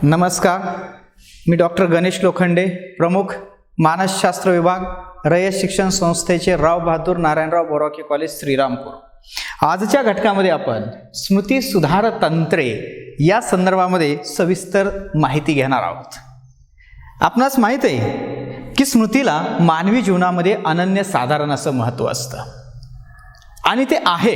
नमस्कार, मी डॉक्टर गणेश लोखंडे, प्रमुख मानसशास्त्र विभाग, रयत शिक्षण संस्थेचे राव बहादूर नारायणराव बोराके कॉलेज, श्रीरामपूर. आजच्या घटकामध्ये आपण स्मृती सुधार तंत्रे या संदर्भामध्ये सविस्तर माहिती घेणार आहोत. आपणास माहीत आहे की स्मृतीला मानवी जीवनामध्ये अनन्यसाधारण असं महत्त्व असतं आणि ते आहे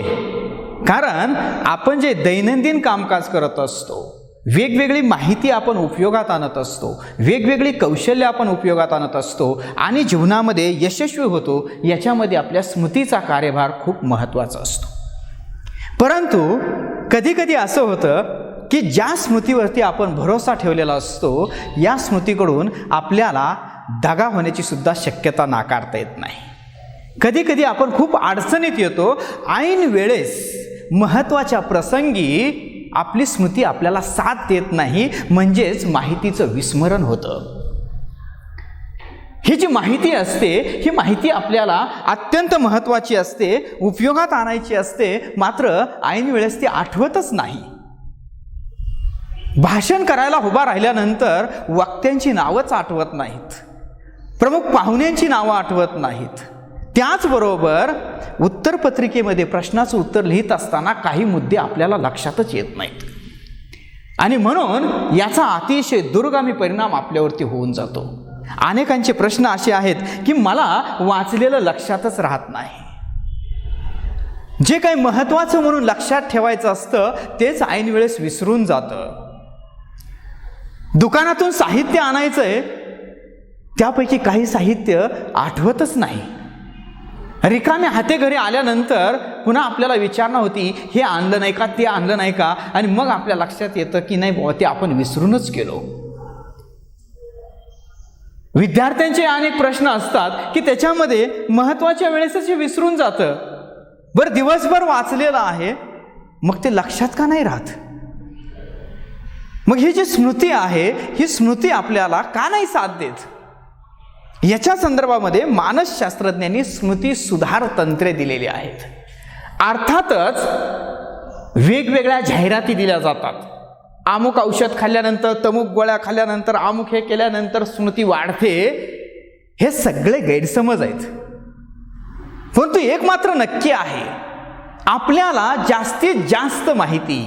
कारण आपण जे दैनंदिन कामकाज करत असतो, वेगवेगळी माहिती आपण उपयोगात आणत असतो, वेगवेगळी कौशल्य आपण उपयोगात आणत असतो आणि जीवनामध्ये यशस्वी होतो. याच्यामध्ये आपल्या स्मृतीचा कार्यभार खूप महत्त्वाचा असतो. परंतु कधीकधी असं होतं की ज्या स्मृतीवरती आपण भरोसा ठेवलेला असतो, या स्मृतीकडून आपल्याला दगा होण्याची सुद्धा शक्यता नाकारता येत नाही. कधीकधी आपण खूप अडचणीत येतो. ऐन वेळेस महत्त्वाच्या प्रसंगी आपली स्मृती आपल्याला साथ देत नाही, म्हणजेच माहितीचं विस्मरण होतं. ही जी माहिती असते, ही माहिती आपल्याला अत्यंत महत्त्वाची असते, उपयोगात आणायची असते, मात्र ऐन वेळेस ती आठवतच नाही. भाषण करायला उभा राहिल्यानंतर वक्त्यांची नावच आठवत नाहीत, प्रमुख पाहुण्यांची नावं आठवत नाहीत. त्याचबरोबर उत्तरपत्रिकेमध्ये प्रश्नाचं उत्तर लिहित असताना काही मुद्दे आपल्याला लक्षातच येत नाहीत आणि म्हणून याचा अतिशय दुर्गामी परिणाम आपल्यावरती होऊन जातो. अनेकांचे प्रश्न असे आहेत की मला वाचलेलं लक्षातच राहत नाही. जे काही महत्त्वाचं म्हणून लक्षात ठेवायचं असतं तेच ऐन वेळेस विसरून जातं. दुकानातून साहित्य आणायचंय, त्यापैकी काही साहित्य आठवतच नाही. रिकाम्या हाते घरी आल्यानंतर पुन्हा आपल्याला विचारणा होती, हे आणलं नाही का, ते आणलं नाही का, आणि मग आपल्या लक्षात येतं की नाही बुवा, ते आपण विसरूनच गेलो. विद्यार्थ्यांचे अनेक प्रश्न असतात की त्याच्यामध्ये महत्त्वाच्या वेळेसच हे विसरून जातं. बरं, दिवसभर वाचलेलं आहे, मग ते लक्षात का नाही राहत? मग ही जी स्मृती आहे, ही स्मृती आपल्याला का नाही साथ देत? याच्या संदर्भामध्ये मानसशास्त्रज्ञांनी स्मृती सुधार तंत्रे दिलेली आहेत. अर्थातच वेगवेगळ्या जाहिराती दिल्या जातात. अमुक औषध खाल्ल्यानंतर, तमुक गोळ्या खाल्ल्यानंतर, अमुक हे केल्यानंतर स्मृती वाढते. हे सगळे गैरसमज आहेत. परंतु एक मात्र नक्की आहे, आपल्याला जास्तीत जास्त माहिती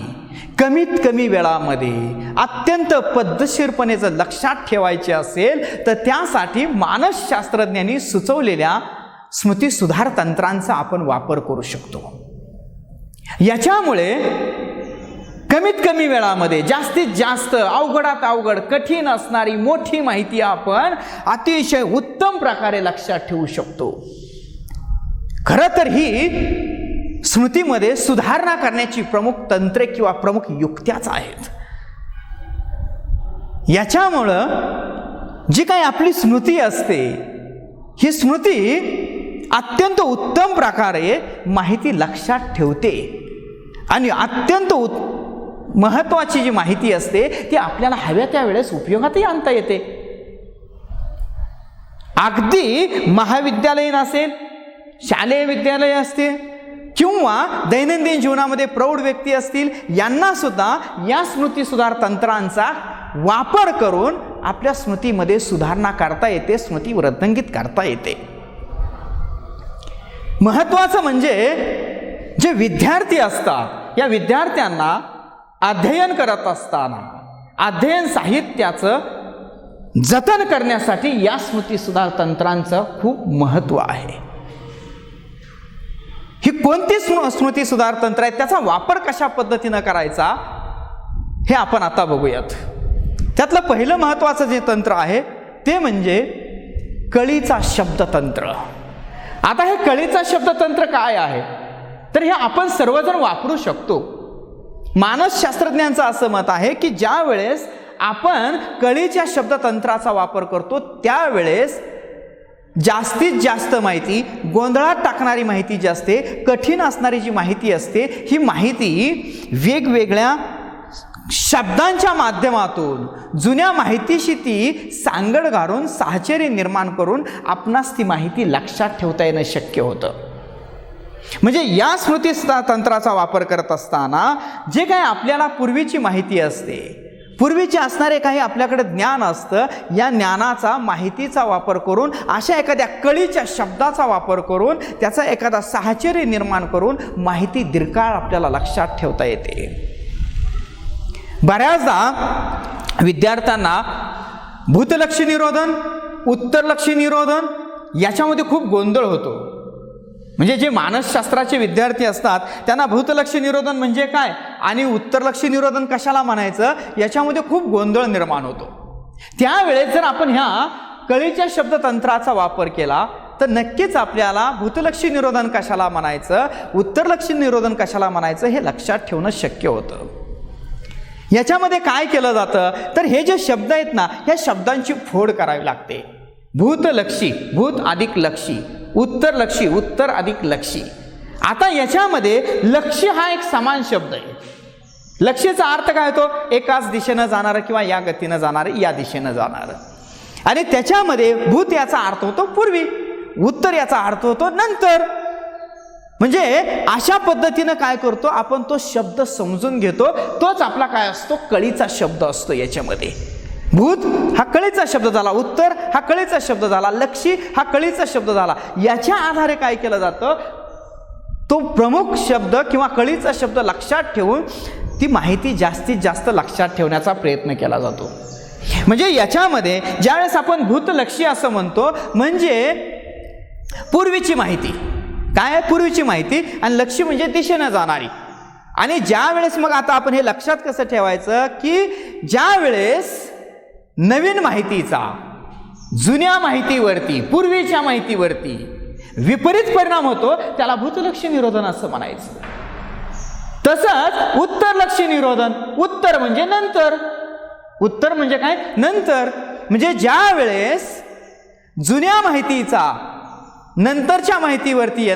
कमीत कमी वेळामध्ये अत्यंत पद्धतशीरपणे जर लक्षात ठेवायचे असेल तर त्यासाठी मानसशास्त्रज्ञांनी सुचवलेल्या स्मृती सुधार तंत्रांचा आपण वापर करू शकतो. याच्यामुळे कमीत कमी वेळामध्ये जास्तीत जास्त अवघडात अवघड, कठीण असणारी मोठी माहिती आपण अतिशय उत्तम प्रकारे लक्षात ठेवू शकतो. खरं तर ही स्मृतीमध्ये सुधारणा करण्याची प्रमुख तंत्रे किंवा प्रमुख युक्त्याच आहेत. याच्यामुळं जी काही आपली स्मृती असते, ही स्मृती अत्यंत उत्तम प्रकारे माहिती लक्षात ठेवते आणि अत्यंत महत्त्वाची जी माहिती असते ती आपल्याला हव्या त्या वेळेस उपयोगातही आणता येते. अगदी महाविद्यालयीन असेल, शालेय विद्यालय असते किंवा दैनंदिन जीवनामध्ये प्रौढ व्यक्ती असतील, यांना सुद्धा या स्मृती सुधार तंत्रांचा वापर करून आपल्या स्मृतीमध्ये सुधारणा करता येते, स्मृती वृद्धिंगित करता येते. महत्त्वाचं म्हणजे जे विद्यार्थी असतात, या विद्यार्थ्यांना अध्ययन करत असताना अध्ययन साहित्याचं जतन करण्यासाठी या स्मृती सुधार तंत्रांचं खूप महत्त्व आहे. ही कोणती स्मृती सुधार तंत्र आहेत, त्याचा वापर कशा पद्धतीनं करायचा हे आपण आता बघूयात. त्यातलं पहिलं महत्त्वाचं जे तंत्र आहे ते म्हणजे कळीचा शब्दतंत्र. आता हे कळीचा शब्दतंत्र काय आहे तर हे आपण सर्वजण वापरू शकतो. मानसशास्त्रज्ञांचं असं मत आहे की ज्या वेळेस आपण कळीच्या शब्दतंत्राचा वापर करतो त्यावेळेस जास्तीत जास्त माहिती, गोंधळात टाकणारी माहिती जी असते, कठीण असणारी जी माहिती असते, ही माहिती वेगवेगळ्या शब्दांच्या माध्यमातून जुन्या माहितीशी ती सांगड घालून साहचर्य निर्माण करून आपणास ती माहिती लक्षात ठेवता येणं शक्य होतं. म्हणजे या स्मृती तंत्राचा वापर करत असताना जे काही आपल्याला पूर्वीची माहिती असते, पूर्वीचे असणारे काही आपल्याकडे ज्ञान असतं, या ज्ञानाचा माहितीचा वापर करून अशा एखाद्या कळीच्या शब्दाचा वापर करून त्याचा एखादा साहचर्य निर्माण करून माहिती दीर्घकाळ आपल्याला लक्षात ठेवता येते. बऱ्याचदा विद्यार्थ्यांना भूतलक्षी निरोधन, उत्तरलक्षी निरोधन याच्यामध्ये खूप गोंधळ होतो. म्हणजे जे मानसशास्त्राचे विद्यार्थी असतात त्यांना भूतलक्षी निरोधन म्हणजे काय आणि उत्तरलक्षी निरोधन कशाला म्हणायचं याच्यामध्ये खूप गोंधळ निर्माण होतो. त्यावेळेस जर आपण ह्या कळीच्या शब्दतंत्राचा वापर केला तर नक्कीच आपल्याला भूतलक्षी निरोधन कशाला म्हणायचं, उत्तरलक्षी निरोधन कशाला म्हणायचं हे लक्षात ठेवणं शक्य होतं. याच्यामध्ये काय केलं जातं तर हे जे शब्द आहेत ना, ह्या शब्दांची फोड करावी लागते. भूतलक्षी, भूत अधिक लक्षी, उत्तरलक्षी, उत्तर अधिक लक्षी. आता याच्यामध्ये लक्षी हा एक समान शब्द आहे. लक्षीचा अर्थ काय होतो, एकाच दिशेनं जाणारं किंवा या गतीनं जाणारं, या दिशेनं जाणारं. आणि त्याच्यामध्ये भूत याचा अर्थ होतो पूर्वी, उत्तर याचा अर्थ होतो नंतर. म्हणजे अशा पद्धतीनं काय करतो आपण, तो शब्द समजून घेतो. तोच आपला काय असतो, कळीचा शब्द असतो. याच्यामध्ये भूत हा कळीचा शब्द झाला, उत्तर हा कळीचा शब्द झाला, लक्षी हा कळीचा शब्द झाला. याच्या आधारे काय केलं जातं, तो प्रमुख शब्द किंवा कळीचा शब्द लक्षात ठेवून ती माहिती जास्तीत जास्त लक्षात ठेवण्याचा प्रयत्न केला जातो. म्हणजे याच्यामध्ये ज्यावेळेस आपण भूतलक्षी असं म्हणतो म्हणजे पूर्वीची माहिती, काय आहे पूर्वीची माहिती, आणि लक्षी म्हणजे दिशेनं जाणारी. आणि ज्या वेळेस मग आता आपण हे लक्षात कसं ठेवायचं की ज्या वेळेस नवीन माहितीचा जुन्या माहितीवरती, पूर्वीच्या माहितीवरती विपरीत परिणाम होतो त्याला भूतलक्षी निरोधन असं म्हणायचं. तसंच उत्तरलक्षी निरोधन, उत्तर म्हणजे नंतर, उत्तर म्हणजे काय नंतर. म्हणजे ज्या वेळेस जुन्या माहितीचा नंतरच्या माहितीवरती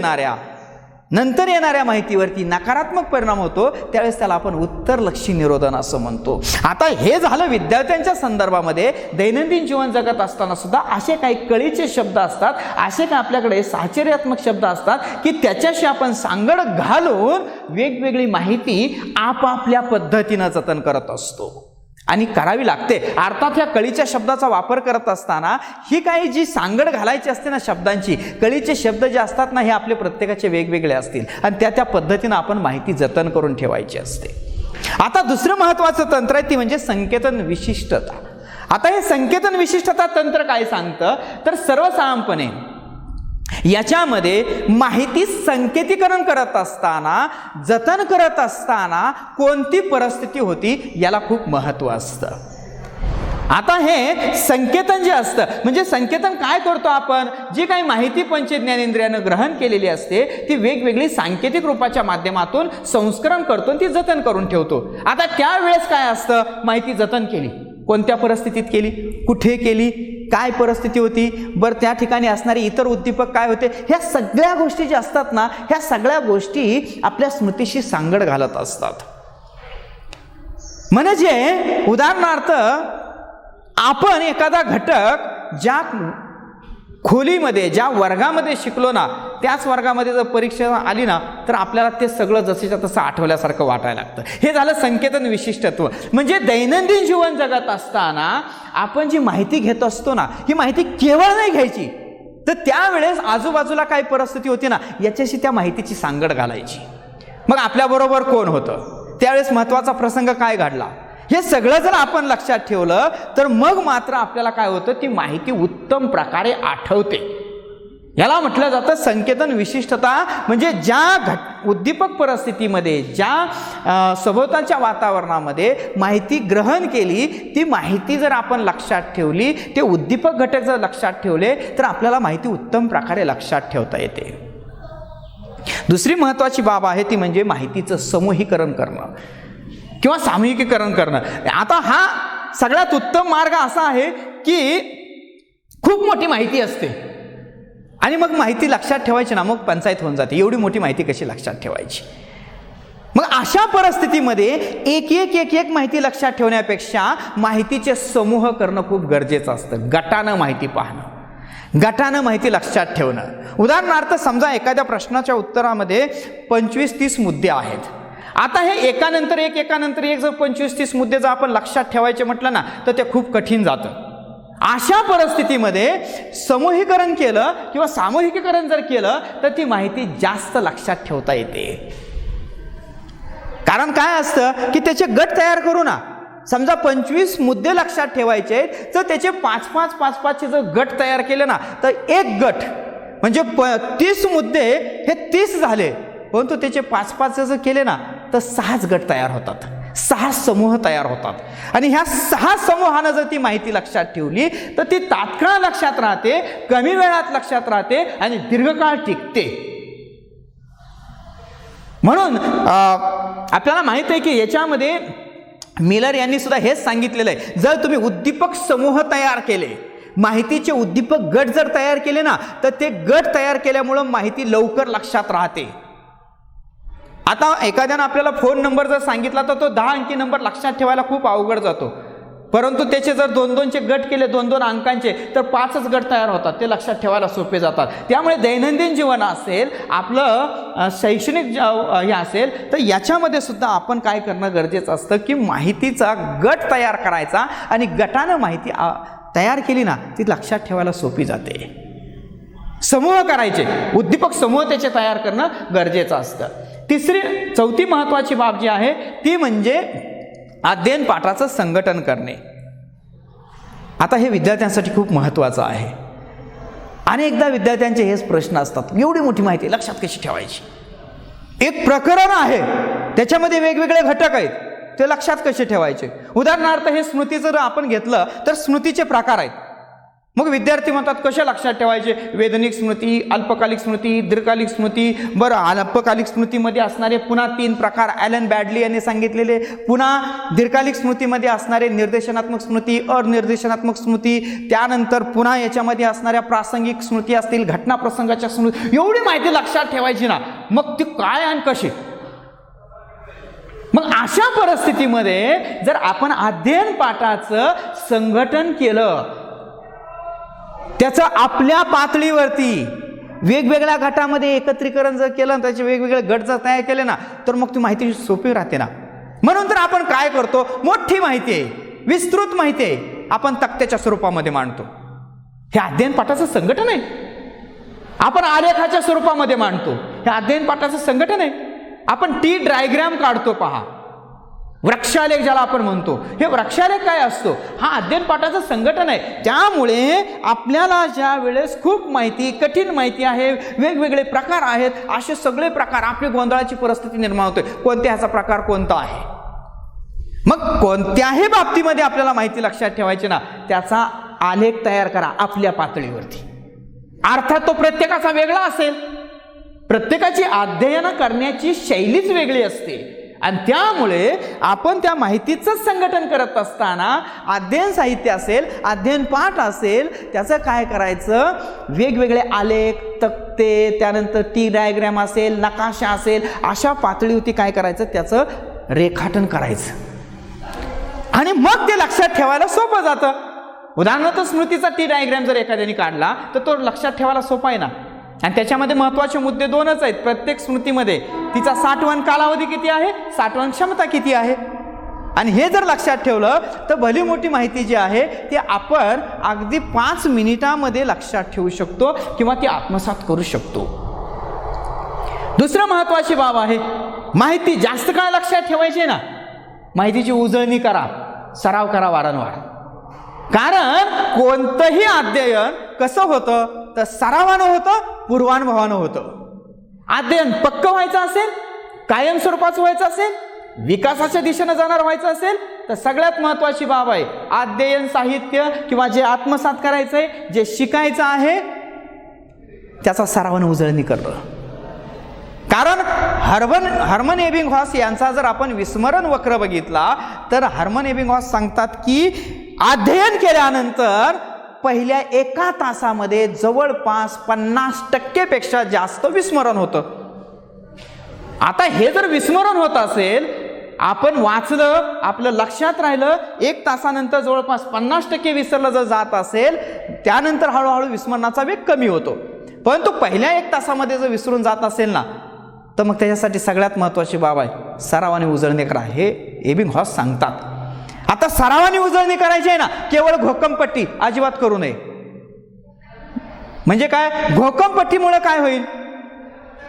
नंतर येणाऱ्या माहितीवरती नकारात्मक परिणाम होतो त्यावेळेस त्याला आपण उत्तरलक्षी निरोधन असं म्हणतो. आता हे झालं विद्यार्थ्यांच्या संदर्भामध्ये. दैनंदिन जीवन जगत असताना सुद्धा असे काही कळीचे शब्द असतात, असे काही आपल्याकडे साहचर्यात्मक शब्द असतात की त्याच्याशी आपण सांगड घालून वेगवेगळी माहिती आपापल्या पद्धतीनं जतन करत असतो आणि करावी लागते. अर्थात ह्या कळीच्या शब्दाचा वापर करत असताना ही काही जी सांगड घालायची असते ना शब्दांची, कळीचे शब्द जे असतात ना हे आपले प्रत्येकाचे वेगवेगळे असतील आणि त्या पद्धतीनं आपण माहिती जतन करून ठेवायची असते. आता दुसरं महत्त्वाचं तंत्र आहे ती म्हणजे संकेतन विशिष्टता. आता हे संकेतन विशिष्टता तंत्र काय सांगतं तर सर्वसाधारणपणे याच्यामध्ये माहिती संकेतीकरण करत असताना, जतन करत असताना कोणती परिस्थिती होती याला खूप महत्त्व असतं. आता हे संकेतन जे असतं म्हणजे संकेतन काय करतो आपण, जी काही माहिती पंचज्ञानेंद्रियानं ग्रहण केलेली असते ती वेगवेगळी सांकेतिक रूपाच्या माध्यमातून संस्करण करतो, ती जतन करून ठेवतो. आता त्यावेळेस काय असतं, माहिती जतन केली, कोणत्या परिस्थितीत केली, कुठे केली, काय परिस्थिती होती, बरं त्या ठिकाणी असणारे इतर उद्दीपक काय होते, ह्या सगळ्या गोष्टी ज्या असतात ना ह्या सगळ्या गोष्टी आपल्या स्मृतीशी सांगड घालत असतात. म्हणजे उदाहरणार्थ आपण एखादा घटक ज्या खोलीमध्ये ज्या वर्गामध्ये शिकलो ना त्याच वर्गामध्ये जर परीक्षा आली ना तर आपल्याला ते सगळं जसेच्या तसं आठवल्यासारखं वाटायला लागतं. हे झालं संकेतन विशिष्टत्व. म्हणजे दैनंदिन जीवन जगत असताना आपण जी माहिती घेत असतो ना ही माहिती केवळ नाही घ्यायची तर त्यावेळेस आजूबाजूला काय परिस्थिती होती ना याच्याशी त्या माहितीची सांगड घालायची. मग आपल्याबरोबर कोण होतं, त्यावेळेस महत्त्वाचा प्रसंग काय घडला, हे सगळं जर आपण लक्षात ठेवलं तर मग मात्र आपल्याला काय होतं, ती माहिती उत्तम प्रकारे आठवते. याला म्हटलं जातं संकेतन विशिष्टता. म्हणजे ज्या उद्दीपक परिस्थितीमध्ये, ज्या सभोवतालच्या वातावरणामध्ये माहिती ग्रहण केली ती माहिती जर आपण लक्षात ठेवली, ते उद्दीपक घटक जर लक्षात ठेवले तर आपल्याला माहिती उत्तम प्रकारे लक्षात ठेवता येते. दुसरी महत्त्वाची बाब आहे ती म्हणजे माहितीचं समूहीकरण करणं किंवा सामूहिकीकरण करणं. आता हा सगळ्यात उत्तम मार्ग असा आहे की खूप मोठी माहिती असते आणि मग माहिती लक्षात ठेवायची ना मग पंचायत होऊन जाते, एवढी मोठी माहिती कशी लक्षात ठेवायची. मग अशा परिस्थितीमध्ये एक एक माहिती लक्षात ठेवण्यापेक्षा माहितीचे समूह करणं खूप गरजेचं असतं. गटानं माहिती पाहणं, गटानं माहिती लक्षात ठेवणं. उदाहरणार्थ समजा एखाद्या प्रश्नाच्या उत्तरामध्ये 25-30 मुद्दे आहेत आता हे एकानंतर एक जर 25-30 मुद्दे जर आपण लक्षात ठेवायचे म्हटलं ना तर ते खूप कठीण जातं. अशा परिस्थितीमध्ये समूहीकरण केलं किंवा सामूहिकीकरण जर केलं तर ती माहिती जास्त लक्षात ठेवता येते. कारण काय असतं की त्याचे गट तयार करू ना, समजा 25 मुद्दे लक्षात ठेवायचे तर त्याचे 5-5 जर गट तयार केले ना तर एक गट म्हणजे 30 मुद्दे हे 30 झाले, परंतु त्याचे 5-5 जर केले ना तर 6 गट तयार होतात, 6 समूह तयार होतात. आणि ह्या 6 समूहानं जर ती माहिती लक्षात ठेवली तर ती तात्काळ लक्षात राहते, कमी वेळात लक्षात राहते आणि दीर्घकाळ टिकते. म्हणून आपल्याला माहित आहे की याच्यामध्ये मिलर यांनी सुद्धा हेच सांगितलेलं आहे, जर तुम्ही उद्दीपक समूह तयार केले, माहितीचे उद्दीपक गट जर तयार केले ना तर ते गट तयार केल्यामुळं माहिती लवकर लक्षात राहते. आता एखाद्यानं आपल्याला फोन नंबर जर सांगितला तर तो 10 अंकी नंबर लक्षात ठेवायला खूप अवघड जातो, परंतु त्याचे जर 2-2चे गट केले, 2-2 अंकांचे, तर 5च गट तयार होतात, ते लक्षात ठेवायला सोपे जातात. त्यामुळे दैनंदिन जीवन असेल, आपलं शैक्षणिक हे असेल, तर याच्यामध्ये सुद्धा आपण काय करणं गरजेचं असतं की माहितीचा गट तयार करायचा आणि गटानं माहिती तयार केली ना ती लक्षात ठेवायला सोपी जाते. समूह करायचे, उद्दीपक समूह त्याचे तयार करणं गरजेचं असतं. चौथी महत्त्वाची बाब जी आहे ती म्हणजे अध्ययन पाठाचं संघटन करणे. आता हे विद्यार्थ्यांसाठी खूप महत्त्वाचं आहे. अनेकदा विद्यार्थ्यांचे हेच प्रश्न असतात, एवढी मोठी माहिती लक्षात कशी ठेवायची, एक प्रकरण आहे त्याच्यामध्ये वेगवेगळे घटक आहेत, ते लक्षात कसे ठेवायचे. उदाहरणार्थ हे स्मृती जर आपण घेतलं तर स्मृतीचे प्रकार आहेत. मग विद्यार्थी म्हणतात कशा लक्षात ठेवायचे, वेदनिक स्मृती, अल्पकालिक स्मृती, दीर्घकालिक स्मृती. बरं, अल्पकालिक स्मृतीमध्ये असणारे पुन्हा 3 प्रकार ॲलन बॅडली यांनी सांगितलेले, पुन्हा दीर्घकालिक स्मृतीमध्ये असणारे निर्देशनात्मक स्मृती, अनिर्देशनात्मक स्मृती, त्यानंतर पुन्हा याच्यामध्ये असणाऱ्या प्रासंगिक स्मृती असतील, घटना प्रसंगाच्या स्मृती. एवढी माहिती लक्षात ठेवायची ना, मग ती काय आणि कशी. मग अशा परिस्थितीमध्ये जर आपण अध्ययन पाठाचं संघटन केलं, त्याचं आपल्या पातळीवरती वेगवेगळ्या गटामध्ये एकत्रीकरण जर केलं, त्याचे वेगवेगळे गट जर तयार केले ना तर मग ती माहिती सोपी राहते ना. म्हणून तर आपण काय करतो, मोठी माहिती आहे, विस्तृत माहिती आहे, आपण तक्त्याच्या स्वरूपामध्ये मांडतो. हे अध्ययन पाठाचं संघटन आहे. आपण आलेखाच्या स्वरूपामध्ये मांडतो, हे अध्ययन पाठाचं संघटन आहे. आपण डायग्राम काढतो, पहा, वृक्षालेख ज्याला आपण म्हणतो, हे वृक्षालेख काय असतो, हा अध्ययन पाठाचं संघटन आहे. त्यामुळे आपल्याला ज्या वेळेस खूप माहिती, कठीण माहिती आहे, वेगवेगळे प्रकार आहेत, असे सगळे प्रकार, आपली गोंधळाची परिस्थिती निर्माण होते, कोणत्या ह्याचा प्रकार कोणता आहे. मग कोणत्याही बाबतीमध्ये आपल्याला माहिती लक्षात ठेवायची ना, त्याचा आलेख तयार करा आपल्या पातळीवरती. अर्थात तो प्रत्येकाचा वेगळा असेल, प्रत्येकाची अध्ययन करण्याची शैलीच वेगळी असते आणि त्यामुळे आपण त्या माहितीचं संघटन करत असताना अध्ययन साहित्य असेल, अध्ययन पाठ असेल, त्याचं काय करायचं, वेगवेगळे आलेख, तक्ते, त्यानंतर डायग्राम असेल, नकाशा असेल, अशा पातळीवरती काय करायचं, त्याचं रेखाटन करायचं आणि मग ते लक्षात ठेवायला सोपं जातं. उदाहरणार्थ स्मृतीचा डायग्राम जर एखाद्याने काढला तर तो लक्षात ठेवायला सोपा आहे ना. आणि त्याच्यामध्ये महत्त्वाचे मुद्दे 2च आहेत प्रत्येक स्मृतीमध्ये, तिचा साठवण कालावधी किती आहे, साठवण क्षमता किती आहे. आणि हे जर लक्षात ठेवलं तर भली मोठी माहिती जी आहे ती आपण अगदी 5 मिनिटामध्ये लक्षात ठेवू शकतो किंवा ती आत्मसात करू शकतो. दुसरं महत्त्वाची बाब आहे, माहिती जास्त काळ लक्षात ठेवायची ना, माहितीची उजळणी करा, सराव करा वारंवार. कारण कोणतंही अध्ययन कसं होतं तर सरावानं होतं, पूर्वानुभवानं होतं. अध्ययन पक्क व्हायचं असेल, कायम स्वरूपाचं व्हायचं असेल, विकासाच्या दिशेनं जाणार व्हायचं असेल तर सगळ्यात महत्त्वाची बाब आहे अध्ययन साहित्य किंवा जे आत्मसात करायचंय, जे शिकायचं आहे, त्याचा सरावानं उजळणी करणं. कारण हर्मन एबिंगहॉस यांचा जर आपण विस्मरण वक्र बघितला तर हर्मन एबिंगहॉस सांगतात की अध्ययन केल्यानंतर पहिल्या 1 तासामध्ये जवळपास 50% पेक्षा जास्त विस्मरण होतं. आता हे जर विस्मरण होत असेल, आपण वाचलं, आपलं लक्षात राहिलं, 1 तासानंतर जवळपास 50% विसरलं जर जात असेल, त्यानंतर हळूहळू विस्मरणाचा वेग कमी होतो. परंतु पहिल्या 1 तासामध्ये जर विसरून जात असेल ना तर मग त्याच्यासाठी सगळ्यात महत्त्वाची बाब आहे सरावाने उजळणी करा, हे एबिंगहॉस सांगतात. आता सरावाने उजळणी करायची आहे ना, केवळ घोकमपट्टी अजिबात करू नये. म्हणजे काय, घोकमपट्टीमुळे काय होईल,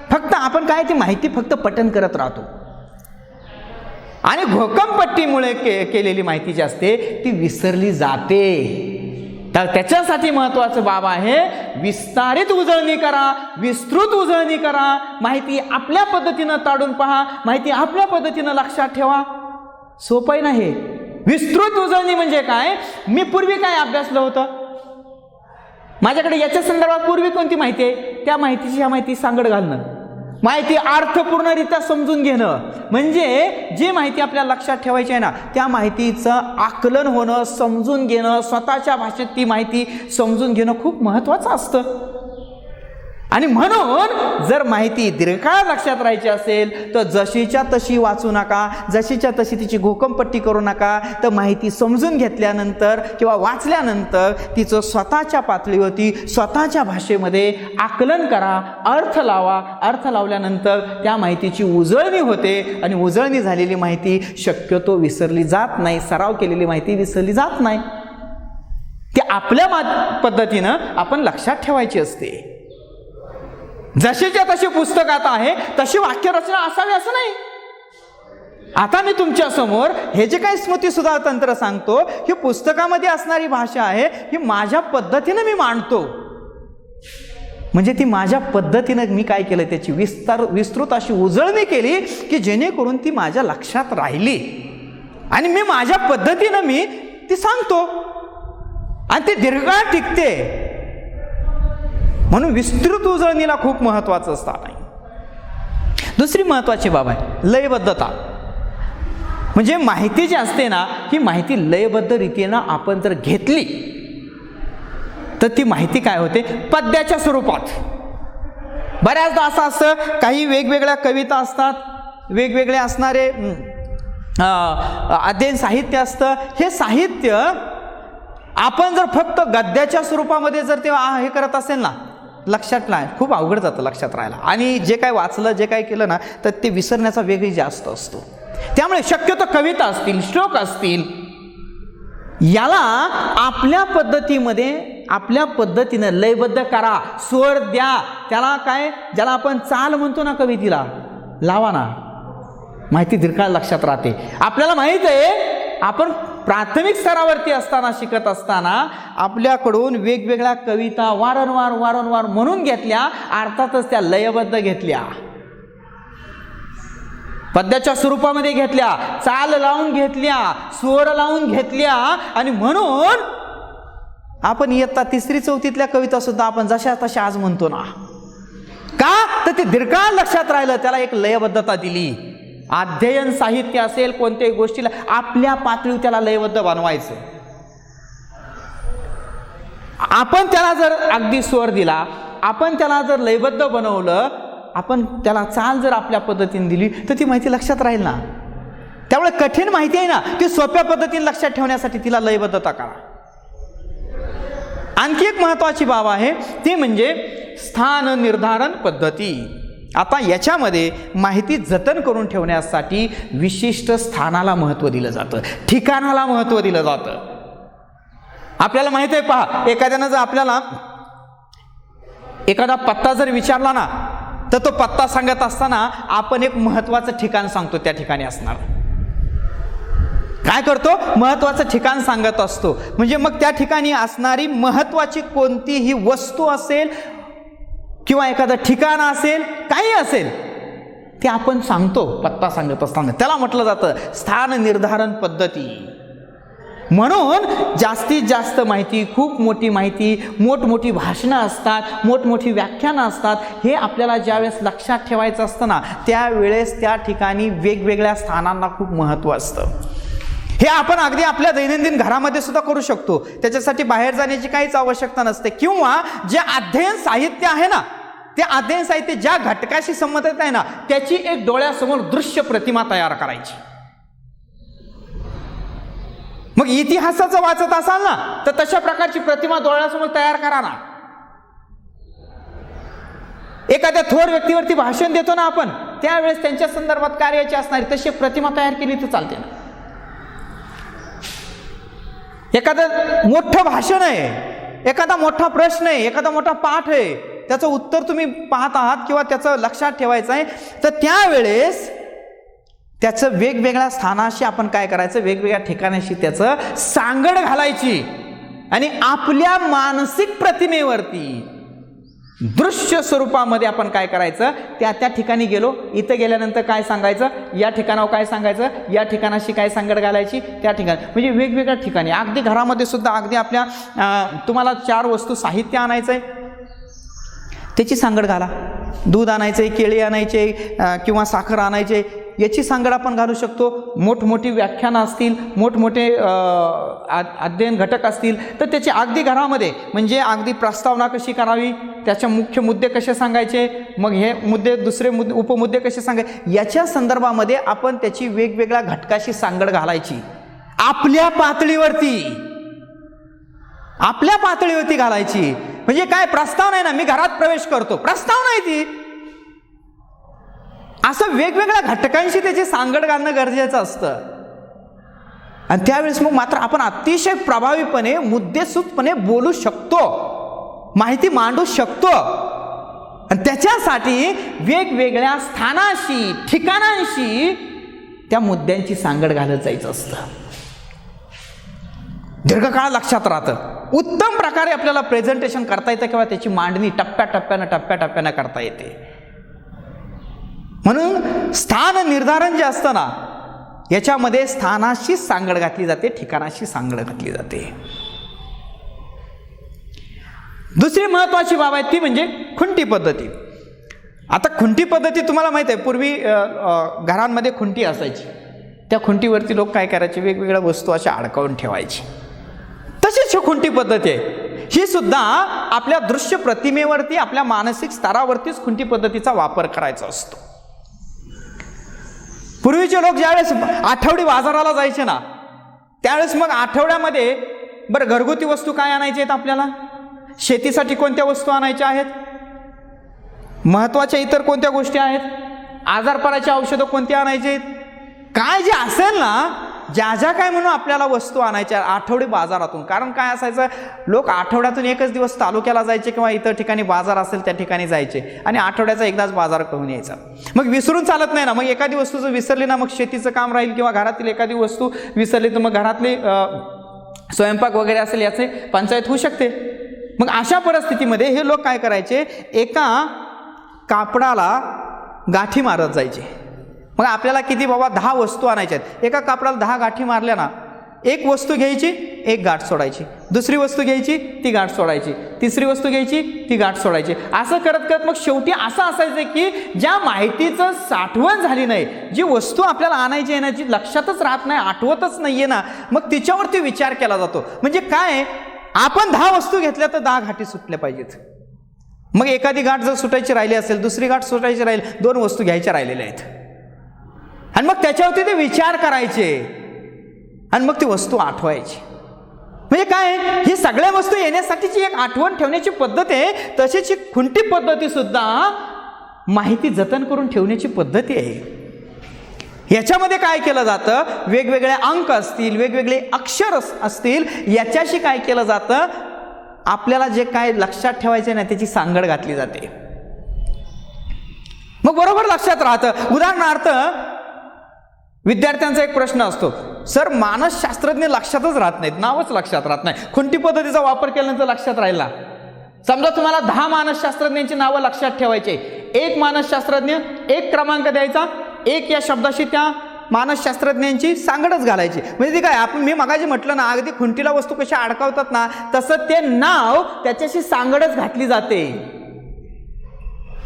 फक्त आपण काय ती माहिती फक्त पठण करत राहतो आणि घोकमपट्टीमुळे केलेली माहिती जी असते ती विसरली जाते. तर त्याच्यासाठी महत्त्वाचं बाब आहे विस्तारित उजळणी करा, विस्तृत उजळणी करा. माहिती आपल्या पद्धतीनं ताडून पहा, माहिती आपल्या पद्धतीनं लक्षात ठेवा. सोपं नाही. विस्तृत उजळणी म्हणजे काय, मी पूर्वी काय अभ्यासलं होतं, माझ्याकडे याच्या संदर्भात पूर्वी कोणती माहिती आहे, त्या माहितीची ह्या माहिती सांगड घालणं, माहिती अर्थपूर्णरित्या समजून घेणं. म्हणजे जी माहिती आपल्याला लक्षात ठेवायची आहे ना, त्या माहितीचं आकलन होणं, समजून घेणं, स्वतःच्या भाषेत ती माहिती समजून घेणं खूप महत्त्वाचं असतं. आणि म्हणून जर माहिती दीर्घकाळ लक्षात राहायची असेल तर जशीच्या तशी वाचू नका, जशीच्या तशी तिची घोकमपट्टी करू नका. तर माहिती समजून घेतल्यानंतर किंवा वाचल्यानंतर तिचं स्वतःच्या पातळीवरती स्वतःच्या भाषेमध्ये आकलन करा, अर्थ लावा. अर्थ लावल्यानंतर त्या माहितीची उजळणी होते आणि उजळणी झालेली माहिती शक्यतो विसरली जात नाही. सराव केलेली माहिती विसरली जात नाही. ती आपल्या पद्धतीनं आपण लक्षात ठेवायची असते. जशीच्या तशी पुस्तकात आहे तशी वाक्यरचना असावी असं नाही. आता मी तुमच्या समोर हे जे काही स्मृती सुधार तंत्र सांगतो, ही पुस्तकामध्ये असणारी भाषा आहे, ही माझ्या पद्धतीनं मी मांडतो. म्हणजे ती माझ्या पद्धतीनं मी काय केलं, त्याची विस्तृत अशी उजळणी केली की जेणेकरून ती माझ्या लक्षात राहिली आणि मी माझ्या पद्धतीनं मी ती सांगतो आणि ती दीर्घकाळ टिकते. म्हणून विस्तृत उजळणीला खूप महत्त्वाचं स्थान आहे. दुसरी महत्त्वाची बाब आहे लयबद्धता. म्हणजे माहिती जी असते ना, ही माहिती लयबद्ध रीतीनं आपण जर घेतली तर ती माहिती काय होते, पद्याच्या स्वरूपात. बऱ्याचदा असं असतं, काही वेगवेगळ्या कविता असतात, वेगवेगळे असणारे अध्ययन साहित्य असतं. हे साहित्य आपण जर फक्त गद्याच्या स्वरूपामध्ये जर ते हे करत असेल ना, लक्षात नाही, खूप अवघड जातं लक्षात राहायला. आणि जे काय वाचलं, जे काय केलं ना, तर ते विसरण्याचा वेगही जास्त असतो. त्यामुळे शक्यतो कविता असतील, श्लोक असतील, याला आपल्या पद्धतीमध्ये आपल्या पद्धतीनं लयबद्ध करा, स्वर द्या. त्याला काय, ज्याला आपण चाल म्हणतो ना, कवितेला लावा ना, माहिती दीर्घकाळ लक्षात राहते. आपल्याला माहित आहे, आपण प्राथमिक स्तरावरती असताना, शिकत असताना आपल्याकडून वेगवेगळ्या कविता वारंवार म्हणून घेतल्या, अर्थातच त्या लयबद्ध घेतल्या, पद्याच्या स्वरूपामध्ये घेतल्या, चाल लावून घेतल्या, स्वर लावून घेतल्या. आणि म्हणून आपण इयत्ता 3री-4थीतल्या कविता सुद्धा आपण जशा तशा आज म्हणतो ना. का तर ते दीर्घकाळ लक्षात राहिलं, त्याला एक लयबद्धता दिली. अध्ययन साहित्य असेल, कोणत्याही गोष्टीला आपल्या पातळीवर त्याला लयबद्ध बनवायचं. आपण त्याला जर अगदी स्वर दिला, आपण त्याला जर लयबद्ध बनवलं, आपण त्याला चाल जर आपल्या पद्धतीने दिली तर ती माहिती लक्षात राहील ना. त्यामुळे कठीण माहिती आहे ना, ती सोप्या पद्धतीने लक्षात ठेवण्यासाठी तिला लयबद्धता करा. आणखी एक महत्त्वाची बाब आहे ती म्हणजे स्थान निर्धारण पद्धती. आता याच्यामध्ये माहिती जतन करून ठेवण्यासाठी विशिष्ट स्थानाला महत्त्व दिलं जातं, ठिकाणाला महत्त्व दिलं जातं. आपल्याला माहिती आहे, पहा, एखाद्यानं जर आपल्याला एखादा पत्ता जर विचारला ना, तर तो पत्ता सांगत असताना आपण एक महत्त्वाचं ठिकाण सांगतो, त्या ठिकाणी असणार. काय करतो, महत्त्वाचं ठिकाण सांगत असतो. म्हणजे मग त्या ठिकाणी असणारी महत्त्वाची कोणतीही वस्तू असेल किंवा एखादं ठिकाण असेल, काही असेल, ते आपण सांगतो पत्ता सांगत असताना. त्याला म्हटलं जातं स्थान निर्धारण पद्धती. म्हणून जास्तीत जास्त माहिती, खूप मोठी माहिती, मोठमोठी भाषणं असतात, मोठमोठी व्याख्यानं असतात, हे आपल्याला ज्यावेळेस लक्षात ठेवायचं असतं ना, त्यावेळेस त्या ठिकाणी वेगवेगळ्या स्थानांना खूप महत्त्व असतं. हे आपण अगदी आपल्या दैनंदिन घरामध्ये सुद्धा करू शकतो. त्याच्यासाठी बाहेर जाण्याची काहीच आवश्यकता नसते. किंवा जे अध्ययन साहित्य आहे ना, ते अध्ययन साहित्य ज्या घटकाशी संबंधित आहे ना, त्याची एक डोळ्यासमोर दृश्य प्रतिमा तयार करायची. मग इतिहासाचं वाचत असाल ना, तर तशा प्रकारची प्रतिमा डोळ्यासमोर तयार करा ना. एखाद्या थोर व्यक्तीवरती भाषण देतो ना आपण, त्यावेळेस त्यांच्या संदर्भात कार्याची असणारी तशी प्रतिमा तयार केली तर चालते ना. एखादं मोठं भाषण आहे, एखादा मोठा प्रश्न आहे, एखादा मोठा पाठ आहे, त्याचं उत्तर तुम्ही पाहत आहात किंवा त्याचं लक्षात ठेवायचं आहे, तर त्यावेळेस त्याचं वेगवेगळ्या स्थानाशी आपण काय करायचं, वेगवेगळ्या ठिकाणाशी त्याचं सांगड घालायची आणि आपल्या मानसिक प्रतिमेवरती दृश्य स्वरूपामध्ये आपण काय करायचं, त्या ठिकाणी गेलो, इथं गेल्यानंतर काय सांगायचं, या ठिकाणावर काय सांगायचं, या ठिकाणाशी काय सांगड घालायची, त्या ठिकाणी म्हणजे वेगवेगळ्या ठिकाणी. अगदी घरामध्ये सुद्धा अगदी आपल्या तुम्हाला 4 वस्तू साहित्य आणायचं आहे, त्याची सांगड घाला. दूध आणायचं आहे, केळी आणायचे किंवा साखर आणायचे, याची सांगड आपण घालू शकतो. मोठमोठी व्याख्यानं असतील, मोठमोठे अध्ययन घटक असतील तर त्याची अगदी घरामध्ये म्हणजे अगदी प्रस्तावना कशी करावी, त्याचे मुख्य मुद्दे कसे सांगायचे, मग हे मुद्दे दुसरे उपमुद्दे कसे सांगायचे, याच्या संदर्भामध्ये आपण त्याची वेगवेगळ्या घटकाशी सांगड घालायची. आपल्या पातळीवरती घालायची. म्हणजे काय, प्रस्ताव नाही ना, मी घरात प्रवेश करतो, प्रस्ताव नाही ती. असं वेगवेगळ्या घटकांशी त्याची सांगड घालणं गरजेचं असतं. आणि त्यावेळेस मग मात्र आपण अतिशय प्रभावीपणे मुद्देसूदपणे बोलू शकतो, माहिती मांडू शकतो. आणि त्याच्यासाठी वेगवेगळ्या स्थानाशी ठिकाणांशी त्या मुद्द्यांची सांगड घालत जायचं असतं. दीर्घकाळ लक्षात राहतं. उत्तम प्रकारे आपल्याला प्रेझेंटेशन करता येतं किंवा त्याची मांडणी टप्प्याटप्प्यानं करता येते. म्हणून स्थान निर्धारण जे असतं ना, याच्यामध्ये स्थानाशी सांगड घातली जाते, ठिकाणाशी सांगड घातली जाते. दुसरी महत्वाची बाब आहे ती म्हणजे खुंटी पद्धती. आता खुंटी पद्धती तुम्हाला माहिती आहे, पूर्वी घरांमध्ये खुंटी असायची. त्या खुंटीवरती लोक काय करायचे, वेगवेगळ्या वस्तू अशा अडकावून ठेवायची. तशीच खुंटी पद्धती आहे ही सुद्धा आपल्या दृश्य प्रतिमेवरती, आपल्या मानसिक स्तरावरतीच खुंटी पद्धतीचा वापर करायचा असतो. पूर्वीचे लोक ज्यावेळेस आठवडी बाजाराला जायचे ना, त्यावेळेस मग आठवड्यामध्ये बरं घरगुती वस्तू काय आणायच्या आहेत आपल्याला, शेतीसाठी कोणत्या वस्तू आणायच्या आहेत, महत्त्वाच्या इतर कोणत्या गोष्टी आहेत, आजारपणाची औषधं कोणती आणायची आहेत, काय जे असेल ना, ज्या काय म्हणून आपल्याला वस्तू आणायच्या आठवडी बाजारातून. कारण काय असायचं, लोक आठवड्यातून एकच दिवस तालुक्याला जायचे किंवा इतर ठिकाणी बाजार असेल त्या ठिकाणी जायचे आणि आठवड्याचा एकदाच बाजार करून यायचा. मग विसरून चालत नाही ना, मग एखादी वस्तू जर विसरली ना, मग शेतीचं काम राहील किंवा घरातील एखादी वस्तू विसरली तर मग घरातली स्वयंपाक वगैरे असेल याचे पंचायत होऊ शकते. मग अशा परिस्थितीमध्ये हे लोक काय करायचे, एका कापडाला गाठी मारत जायचे. मग आपल्याला किती बाबा 10 वस्तू आणायच्या आहेत, एका कापडाला 10 गाठी मारल्या ना, एक वस्तू घ्यायची, एक गाठ सोडायची, दुसरी वस्तू घ्यायची, ती गाठ सोडायची, तिसरी वस्तू घ्यायची, ती गाठ सोडायची. असं करत करत मग शेवटी असं असायचं की ज्या माहितीचं साठवण झाली नाही, जी वस्तू आपल्याला आणायची आहे ना, जी लक्षातच राहत नाही, आठवतच नाहीये ना, मग तिच्यावरती विचार केला जातो. म्हणजे काय, आपण 10 वस्तू घेतल्या तर 10 गाठी सुटल्या पाहिजेत. मग एखादी गाठ जर सुटायची राहिली असेल, दुसरी गाठ सुटायची राहील, 2 वस्तू घ्यायच्या राहिलेल्या आहेत आणि मग त्याच्यावरती ते विचार करायचे आणि मग ती वस्तू आठवायची. म्हणजे काय, ही सगळ्या वस्तू येण्यासाठीची एक आठवण ठेवण्याची पद्धत आहे. तशीच खुंटी पद्धती सुद्धा माहिती जतन करून ठेवण्याची पद्धती आहे. याच्यामध्ये काय केलं जातं, वेगवेगळे अंक असतील, वेगवेगळे अक्षर असतील, याच्याशी काय केलं जातं, आपल्याला जे काय लक्षात ठेवायचे ना त्याची सांगड घातली जाते. मग बरोबर लक्षात राहतं. उदाहरणार्थ विद्यार्थ्यांचा एक प्रश्न असतो, सर मानसशास्त्रज्ञ लक्षातच राहत नाहीत, नावच लक्षात राहत नाही, खुंटी पद्धतीचा वापर केल्यानंतर लक्षात राहिला. समजा तुम्हाला 10 मानसशास्त्रज्ञांची नावं लक्षात ठेवायचे, एक मानसशास्त्रज्ञ, एक क्रमांक द्यायचा, एक या शब्दाशी त्या मानसशास्त्रज्ञांची सांगडच घालायची. म्हणजे ती काय, मी मगाशी म्हटलं ना, अगदी खुंटीला वस्तू कशा अडकावतात ना, तसं ते नाव त्याच्याशी सांगडच घातली जाते.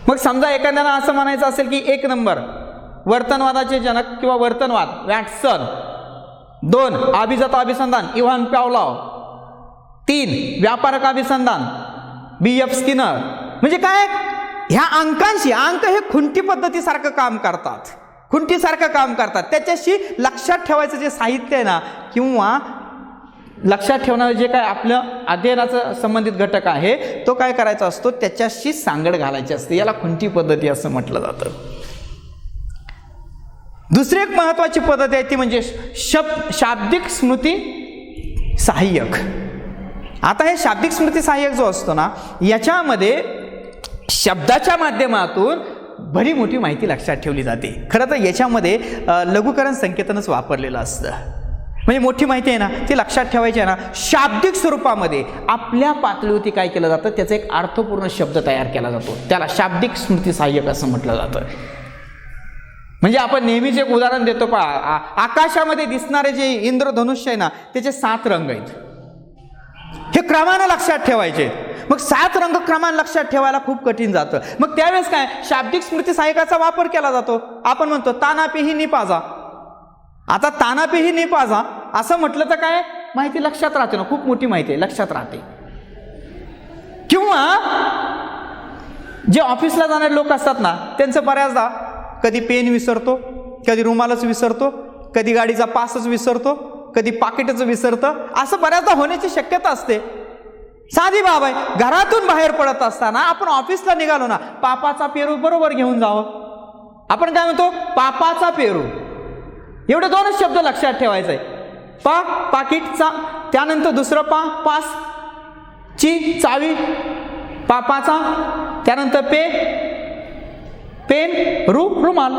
मग समजा एखाद्याला असं म्हणायचं असेल की 1 नंबर वर्तनवादाचे जनक किंवा वर्तनवाद वॅटसन, 2 अभिजात अभिसंधान इव्हान पावलॉव, 3 व्यापारक अभिसंधान BF स्किनर. म्हणजे काय, ह्या अंकांशी, अंक हे खुंटी पद्धतीसारखं काम करतात, खुंटीसारखं काम करतात. त्याच्याशी लक्षात ठेवायचं जे साहित्य आहे ना, किंवा लक्षात ठेवणारं जे काय आपलं अध्ययनाचं संबंधित घटक आहे, तो काय करायचा असतो, त्याच्याशी सांगड घालायची असते. याला खुंटी पद्धती असं म्हटलं जातं. दुसरी एक महत्त्वाची पद्धत आहे ती म्हणजे शाब्दिक स्मृती सहाय्यक. आता हे शाब्दिक स्मृती सहाय्यक जो असतो ना, याच्यामध्ये शब्दाच्या माध्यमातून बरी मोठी माहिती लक्षात ठेवली जाते. खरं तर याच्यामध्ये लघुकरण संकेतनच वापरलेलं असतं. म्हणजे मोठी माहिती आहे ना ती लक्षात ठेवायची आहे ना, शाब्दिक स्वरूपामध्ये आपल्या पातळीवरती काय केलं जातं, त्याचा एक अर्थपूर्ण शब्द तयार केला जातो. त्याला शाब्दिक स्मृती सहाय्यक असं म्हटलं जातं. म्हणजे आपण नेहमीच एक उदाहरण देतो पहा, आकाशामध्ये दिसणारे जे इंद्रधनुष्य आहे ना त्याचे 7 रंग आहेत. हे क्रमानं लक्षात ठेवायचे. मग 7 रंग क्रमानं लक्षात ठेवायला खूप कठीण जातं. मग त्यावेळेस काय शाब्दिक स्मृती सहाय्यकाचा वापर केला जातो. आपण म्हणतो तानापेही निपाजा. आता तानापेही निपाजा असं म्हटलं तर काय माहिती लक्षात राहते ना, खूप मोठी माहिती लक्षात राहते. किंवा जे ऑफिसला जाणारे लोक असतात ना, त्यांचं बऱ्याचदा कधी पेन विसरतो, कधी रुमालच विसरतो, कधी गाडीचा पासच विसरतो, कधी पाकिटच विसरतं. असं बऱ्याचदा होण्याची शक्यता असते. साधी बाब आहे, घरातून बाहेर पडत असताना आपण ऑफिसला निघालो ना, पापाचा पेरू बरोबर घेऊन जावं. आपण काय म्हणतो, पापाचा पेरू. एवढे 2च शब्द लक्षात ठेवायचे आहे. पाकिटचा, त्यानंतर दुसरं पास ची चावी, पापाचा, त्यानंतर पेन, रुमाल,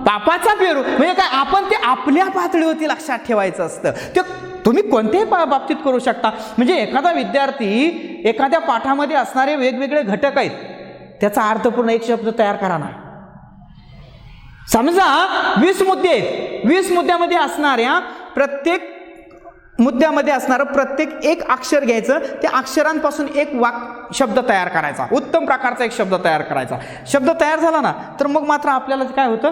पापाचा पेरू. म्हणजे काय आपण ते आपल्या पातळीवरती लक्षात ठेवायचं असतं. ते तुम्ही कोणत्याही बाबतीत करू शकता. म्हणजे एखादा विद्यार्थी एखाद्या पाठामध्ये असणारे वेगवेगळे घटक आहेत, त्याचा अर्थपूर्ण एक शब्द तयार करा ना. समजा 20 मुद्दे आहेत, 20 मुद्द्यामध्ये असणाऱ्या प्रत्येक मुद्द्यामध्ये असणारं प्रत्येक एक अक्षर घ्यायचं, त्या अक्षरांपासून एक शब्द तयार करायचा, उत्तम प्रकारचा एक शब्द तयार करायचा. शब्द तयार झाला ना तर मग मात्र आपल्याला काय होतं,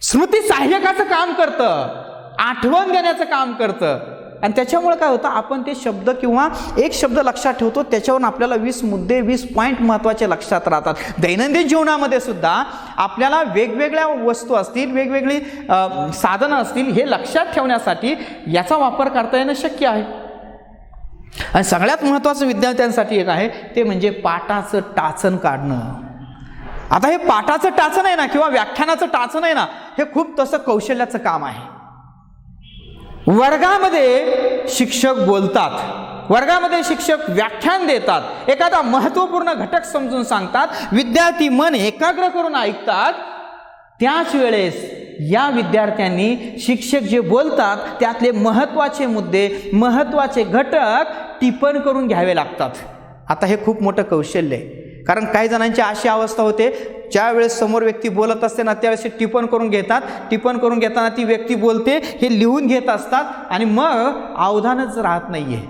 स्मृती सहाय्यकाचं काम करतं, आठवण देण्याचं काम करतं. आणि त्याच्यामुळे काय होतं, आपण ते शब्द किंवा एक शब्द लक्षात ठेवतो, त्याच्यावरून आपल्याला 20 मुद्दे 20 पॉईंट महत्त्वाचे लक्षात राहतात. दैनंदिन जीवनामध्ये सुद्धा आपल्याला वेगवेगळ्या वस्तू असतील, वेगवेगळी साधनं असतील, हे लक्षात ठेवण्यासाठी याचा वापर करता येणं शक्य आहे. आणि सगळ्यात महत्त्वाचं विद्यार्थ्यांसाठी एक आहे ते म्हणजे पाठाचं टाचन काढणं. आता हे पाठाचं टाचन आहे ना किंवा व्याख्यानाचं टाचन आहे ना, हे खूप तसं कौशल्याचं काम आहे. वर्गामध्ये शिक्षक बोलतात, वर्गामध्ये शिक्षक व्याख्यान देतात, एखादा महत्त्वपूर्ण घटक समजून सांगतात, विद्यार्थी मन एकाग्र करून ऐकतात. त्याच वेळेस या विद्यार्थ्यांनी शिक्षक जे बोलतात त्यातले महत्त्वाचे मुद्दे, महत्त्वाचे घटक टिप्पण करून घ्यावे लागतात. आता हे खूप मोठं कौशल्य आहे. कारण काही जणांची अशी अवस्था होते, ज्या वेळेस समोर व्यक्ती बोलत असते ना त्यावेळेस टिप्पण करून घेतात. टिप्पण करून घेताना ती व्यक्ती बोलते हे लिहून घेत असतात आणि मग अवधानच राहत नाहीये.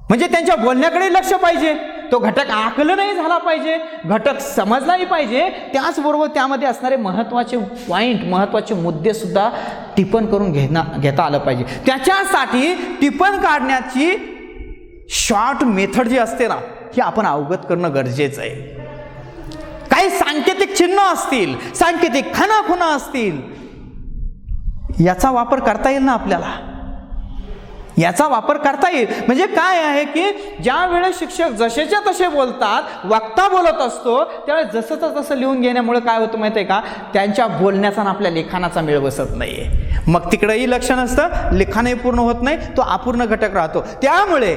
म्हणजे त्यांच्या बोलण्याकडे लक्ष पाहिजे, तो घटक आकलन नाही झाला पाहिजे, घटक समजलाही पाहिजे, त्याचबरोबर त्यामध्ये असणारे महत्त्वाचे पॉईंट, महत्त्वाचे मुद्दे सुद्धा टिप्पण करून घेता आलं पाहिजे. त्याच्यासाठी टिप्पण काढण्याची शॉर्ट मेथड जी असते ना ही आपण अवगत करणं गरजेचं आहे. काही सांकेतिक चिन्ह असतील, सांकेतिक खानाखुणा असतील, याचा वापर करता येईल ना आपल्याला, याचा वापर करता येईल. म्हणजे काय आहे की ज्या वेळेस शिक्षक जसेच्या तसे बोलतात, वक्ता बोलत असतो, त्यावेळेस जसंच तसं लिहून घेण्यामुळे काय होतं माहिती आहे का, त्यांच्या बोलण्याचा आणि आपल्या लेखनाचा मेळ बसत नाहीये. मग तिकडेही लक्ष नसतं, लेखनही पूर्ण होत नाही, तो अपूर्ण घटक राहतो. त्यामुळे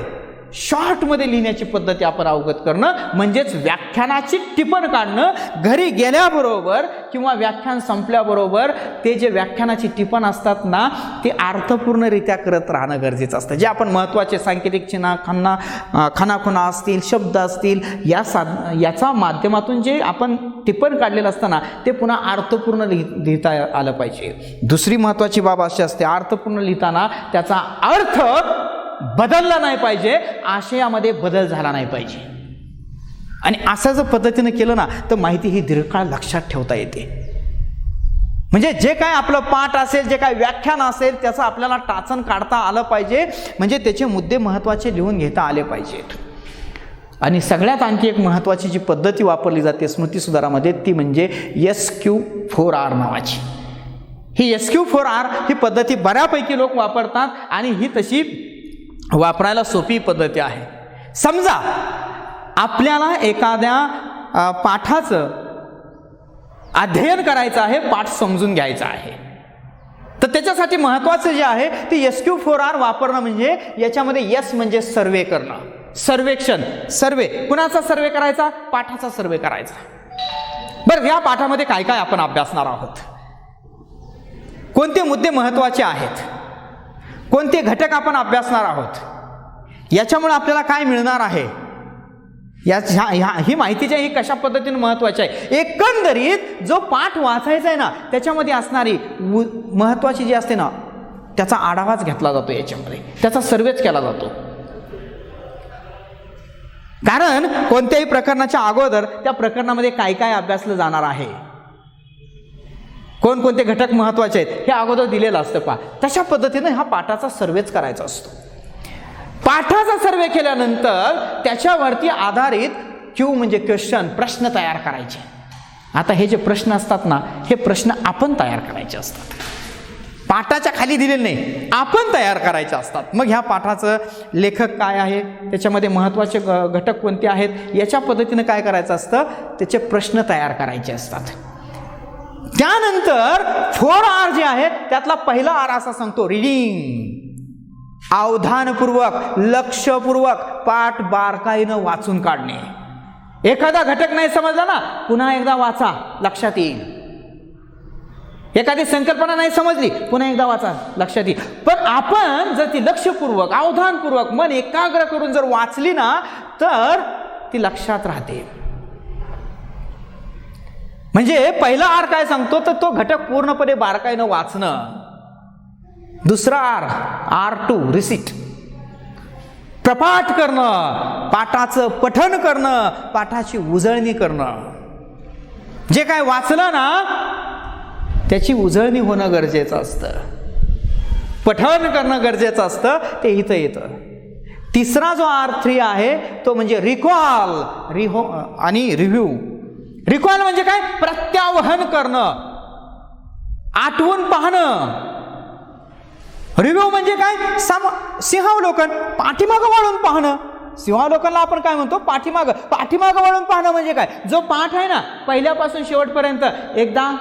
शॉर्टमध्ये लिहिण्याची पद्धती आपण अवगत करणं म्हणजेच व्याख्यानाची टिप्पण काढणं. घरी गेल्याबरोबर किंवा व्याख्यान संपल्याबरोबर ते जे व्याख्यानाची टिप्पण असतात ना ते अर्थपूर्णरित्या करत राहणं गरजेचं असतं. जे आपण महत्त्वाचे सांकेतिक चिन्ह, खानाखुणा असतील, शब्द असतील, याचा माध्यमातून जे आपण टिप्पण काढलेलं असतं ना ते पुन्हा अर्थपूर्ण लिहिता आलं पाहिजे. दुसरी महत्त्वाची बाब अशी असते, अर्थपूर्ण लिहिताना त्याचा अर्थ बदलला नाही पाहिजे, आशयामध्ये बदल झाला नाही पाहिजे. आणि असं जर पद्धतीने केलं ना तर माहिती ही दीर्घकाळ लक्षात ठेवता येते. म्हणजे जे काय आपलं पाठ असेल, जे काय व्याख्यान असेल त्याचं आपल्याला टाचन काढता आलं पाहिजे. म्हणजे त्याचे मुद्दे महत्त्वाचे लिहून घेता आले पाहिजेत. आणि सगळ्यात आणखी एक महत्त्वाची जी पद्धती वापरली जाते स्मृती सुधारामध्ये ती म्हणजे SQ4R नावाची. ही SQ4R ही पद्धती बऱ्यापैकी लोक वापरतात आणि ही तशी वापरायला सोपी पद्धती आहे. समजा आपल्याला एखाद्या पाठाचं अध्ययन करायचं आहे, पाठ समजून घ्यायचा आहे. तर त्याच्यासाठी महत्त्वाचं जे आहे ते SQ4R वापरणं. म्हणजे याच्यामध्ये एस म्हणजे सर्वे करणं, सर्वेक्षण. सर्वे कुणाचा सर्वे करायचा? पाठाचा सर्वे करायचा. बरं, या पाठामध्ये काय काय आपण अभ्यासणार आहोत, कोणते मुद्दे महत्त्वाचे आहेत, कोणते घटक आपण अभ्यासणार आहोत, याच्यामुळे आपल्याला काय मिळणार आहे, ही माहितीची ही कशा पद्धतीने महत्त्वाची आहे. एकंदरीत जो पाठ वाचायचा आहे ना त्याच्यामध्ये असणारी महत्त्वाची जी असते ना त्याचा आढावाच घेतला जातो, याच्यामध्ये त्याचा सर्वेच केला जातो. कारण कोणत्याही प्रकरणाच्या अगोदर त्या प्रकरणामध्ये काय काय अभ्यासलं जाणार आहे, कोणकोणते घटक महत्त्वाचे आहेत हे अगोदर दिलेलं असतं. तशा पद्धतीने हा पाठाचा सर्वेच करायचा असतो. पाठाचा सर्वे केल्यानंतर त्याच्यावरती आधारित क्यू म्हणजे क्वेश्चन, प्रश्न तयार करायचे. आता हे जे प्रश्न असतात ना हे प्रश्न आपण तयार करायचे असतात, पाठाच्या खाली दिलेले नाही, आपण तयार करायचे असतात. मग ह्या पाठाचं लेखक काय आहे, त्याच्यामध्ये महत्त्वाचे घटक कोणते आहेत, याच्या पद्धतीने काय करायचं असतं, त्याचे प्रश्न तयार करायचे असतात. त्यानंतर 4R जे आहे त्यातला पहिला R असा सांगतो रीडिंग. अवधानपूर्वक, लक्षपूर्वक पाठ बारकाईनं वाचून काढणे. एखादा घटक नाही समजला ना पुन्हा एकदा वाचा, लक्षात येईल. एखादी संकल्पना नाही समजली पुन्हा एकदा वाचा, लक्षात येईल. पण आपण जर ती लक्षपूर्वक, अवधानपूर्वक, मन एकाग्र करून जर वाचली ना तर ती लक्षात राहते. म्हणजे पहिला R काय सांगतो तर तो घटक पूर्णपणे बारकाईनं वाचणं. दुसरा R2 रिसीट, प्रपाठ करणं, पाठाचं पठण करणं, पाठाची उजळणी करणं. जे काय वाचलं ना त्याची उजळणी होणं गरजेचं असतं, पठण करणं गरजेचं असतं, ते इथं येतं. तिसरा जो R3 आहे तो म्हणजे रिकॉल आणि रिव्ह्यू. रिकॉल म्हणजे काय? प्रत्यावहन करणं, आठवून पाहणं. रिव्ह्यू म्हणजे काय? सिंहावलोकन, पाठीमागं वळून पाहणं. सिंहावलोकनला आपण काय म्हणतो? पाठीमागं वळून पाहणं म्हणजे काय? जो पाठ आहे ना पहिल्यापासून शेवटपर्यंत एकदा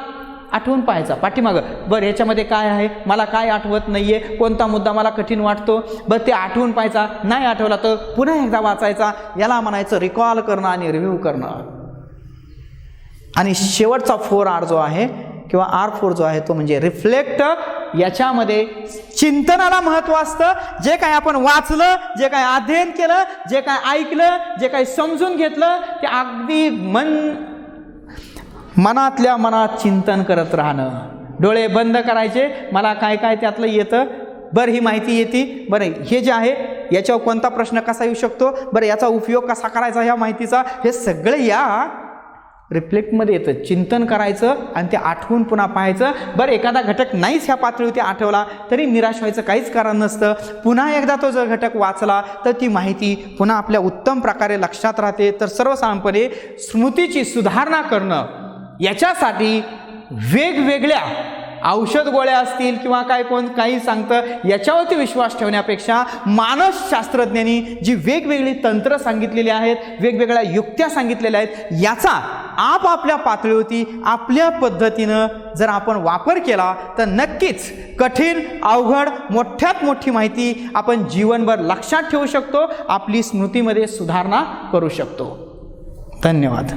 आठवून पाहायचा पाठीमागं. बरं ह्याच्यामध्ये काय आहे, मला काय आठवत नाहीये, कोणता मुद्दा मला कठीण वाटतो, बरं ते आठवून पाहायचा. नाही आठवला तर पुन्हा एकदा वाचायचा. याला म्हणायचं रिकॉल करणं आणि रिव्ह्यू करणं. आणि शेवटचा 4R जो आहे किंवा R4 जो आहे तो म्हणजे रिफ्लेक्ट. याच्यामध्ये चिंतनाला महत्त्व असतं. जे काय आपण वाचलं, जे काय अध्ययन केलं, जे काय ऐकलं, जे काय समजून घेतलं ते अगदी मनातल्या मनात चिंतन करत राहणं. डोळे बंद करायचे, मला काय काय त्यातलं येतं, बरं ही माहिती येते, बरं हे जे आहे याच्यावर कोणता प्रश्न कसा येऊ शकतो, बरं याचा उपयोग कसा करायचा ह्या माहितीचा, हे सगळं या रिफ्लेक्टमध्ये येतं. चिंतन करायचं आणि ते आठवून पुन्हा पाहायचं. बरं एखादा घटक नाहीच ह्या पातळीवरती आठवला तरी निराश व्हायचं काहीच कारण नसतं. पुन्हा एकदा तो जर घटक वाचला तर ती माहिती पुन्हा आपल्या उत्तम प्रकारे लक्षात राहते. तर सर्वसाधारणपणे स्मृतीची सुधारणा करणं याच्यासाठी वेगवेगळ्या औषध गोळ्या असतील किंवा काही सांगतं याच्यावरती विश्वास ठेवण्यापेक्षा मानसशास्त्रज्ञांनी जी वेगवेगळी तंत्र सांगितलेली आहेत, वेगवेगळ्या युक्त्या सांगितलेल्या आहेत, याचा आपापल्या पातळीवरती आपल्या पद्धतीनं जर आपण वापर केला तर नक्कीच कठीण, अवघड, मोठ्यात मोठी माहिती आपण जीवनभर लक्षात ठेवू शकतो, आपली स्मृतीमध्ये सुधारणा करू शकतो. धन्यवाद.